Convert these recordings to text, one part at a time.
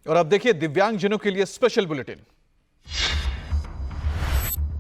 और अब देखिए दिव्यांगजनों के लिए स्पेशल बुलेटिन।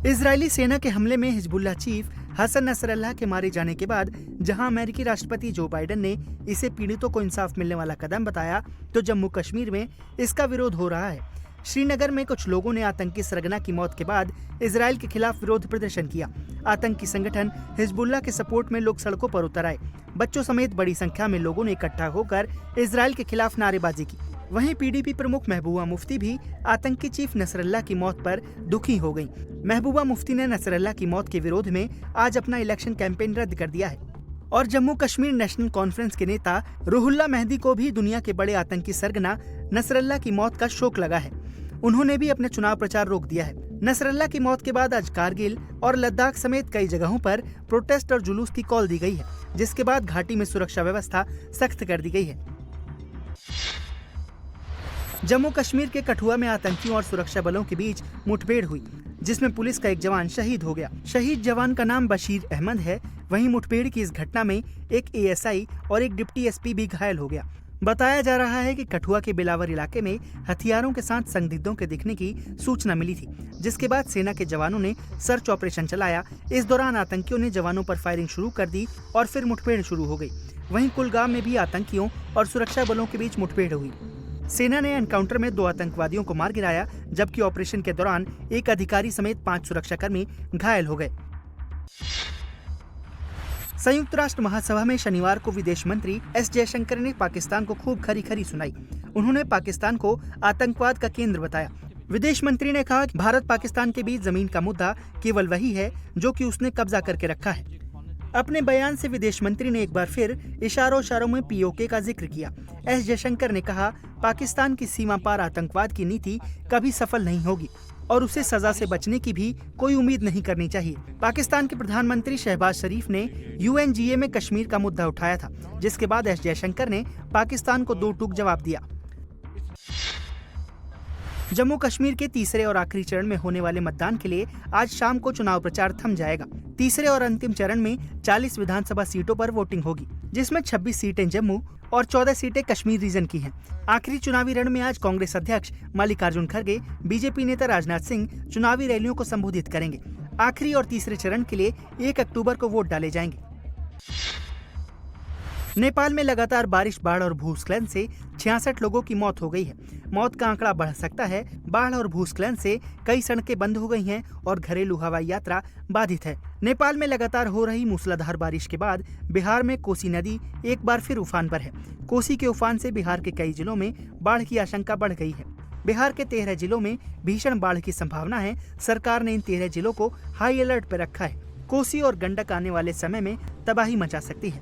इजरायली सेना के हमले में हिजबुल्लाह चीफ हसन नसरल्लाह के मारे जाने के बाद जहां अमेरिकी राष्ट्रपति जो बाइडेन ने इसे पीड़ितों को इंसाफ मिलने वाला कदम बताया, तो जम्मू कश्मीर में इसका विरोध हो रहा है। श्रीनगर में कुछ लोगों ने आतंकी सरगना की मौत के बाद इजरायल के खिलाफ विरोध प्रदर्शन किया। आतंकी संगठन हिजबुल्लाह के सपोर्ट में लोग सड़कों पर उतर आए। बच्चों समेत बड़ी संख्या में लोगों ने इकट्ठा होकर इजरायल के खिलाफ नारेबाजी की। वहीं पीडीपी प्रमुख महबूबा मुफ्ती भी आतंकी चीफ नसरल्लाह की मौत पर दुखी हो गयी। महबूबा मुफ्ती ने नसरल्लाह की मौत के विरोध में आज अपना इलेक्शन कैंपेन रद्द कर दिया है और जम्मू कश्मीर नेशनल कॉन्फ्रेंस के नेता रुहुल्लाह मेहदी को भी दुनिया के बड़े आतंकी सरगना नसरल्लाह की मौत का शोक लगा है। उन्होंने भी अपने चुनाव प्रचार रोक दिया है। नसरल्लाह की मौत के बाद आज कारगिल और लद्दाख समेत कई जगहों पर प्रोटेस्ट और जुलूस की कॉल दी गई है, जिसके बाद घाटी में सुरक्षा व्यवस्था सख्त कर दी गई है। जम्मू कश्मीर के कठुआ में आतंकियों और सुरक्षा बलों के बीच मुठभेड़ हुई, जिसमें पुलिस का एक जवान शहीद हो गया। शहीद जवान का नाम बशीर अहमद है। वहीं मुठभेड़ की इस घटना में एक एएसआई और एक डिप्टी एसपी भी घायल हो गया। बताया जा रहा है कि कठुआ के बिलावर इलाके में हथियारों के साथ संदिग्धों के दिखने की सूचना मिली थी, जिसके बाद सेना के जवानों ने सर्च ऑपरेशन चलाया। इस दौरान आतंकियों ने जवानों पर फायरिंग शुरू कर दी और फिर मुठभेड़ शुरू हो गई। वहीं कुलगाम में भी आतंकियों और सुरक्षा बलों के बीच मुठभेड़ हुई। सेना ने एनकाउंटर में 2 आतंकवादियों को मार गिराया, जबकि ऑपरेशन के दौरान एक अधिकारी समेत 5 सुरक्षाकर्मी घायल हो गए। संयुक्त राष्ट्र महासभा में शनिवार को विदेश मंत्री एस जयशंकर ने पाकिस्तान को खूब खरी सुनाई। उन्होंने पाकिस्तान को आतंकवाद का केंद्र बताया। विदेश मंत्री ने कहा कि भारत पाकिस्तान के बीच जमीन का मुद्दा केवल वही है जो कि उसने कब्जा करके रखा है। अपने बयान से विदेश मंत्री ने एक बार फिर इशारों में पीओके का जिक्र किया। एस जयशंकर ने कहा, पाकिस्तान की सीमा पार आतंकवाद की नीति कभी सफल नहीं होगी और उसे सजा से बचने की भी कोई उम्मीद नहीं करनी चाहिए। पाकिस्तान के प्रधानमंत्री शहबाज शरीफ ने यूएनजीए में कश्मीर का मुद्दा उठाया था, जिसके बाद एस जयशंकर ने पाकिस्तान को 2 टूक जवाब दिया। जम्मू कश्मीर के तीसरे और आखिरी चरण में होने वाले मतदान के लिए आज शाम को चुनाव प्रचार थम जाएगा। तीसरे और अंतिम चरण में 40 विधानसभा सीटों पर वोटिंग होगी, जिसमें 26 सीटें जम्मू और 14 सीटें कश्मीर रीजन की हैं। आखिरी चुनावी रण में आज कांग्रेस अध्यक्ष मल्लिकार्जुन खड़गे, बीजेपी नेता राजनाथ सिंह चुनावी रैलियों को संबोधित करेंगे। आखिरी और तीसरे चरण के लिए 1 अक्टूबर को वोट डाले जाएंगे। नेपाल में लगातार बारिश, बाढ़ और भूस्खलन से 66 लोगों की मौत हो गई है। मौत का आंकड़ा बढ़ सकता है। बाढ़ और भूस्खलन से कई सड़कें बंद हो गई हैं और घरेलू हवाई यात्रा बाधित है। नेपाल में लगातार हो रही मूसलाधार बारिश के बाद बिहार में कोसी नदी एक बार फिर उफान पर है। कोसी के उफान से बिहार के कई जिलों में बाढ़ की आशंका बढ़ गई है। बिहार के 13 जिलों में भीषण बाढ़ की संभावना है। सरकार ने इन 13 जिलों को हाई अलर्ट पर रखा है। कोसी और गंडक आने वाले समय में तबाही मचा सकती है।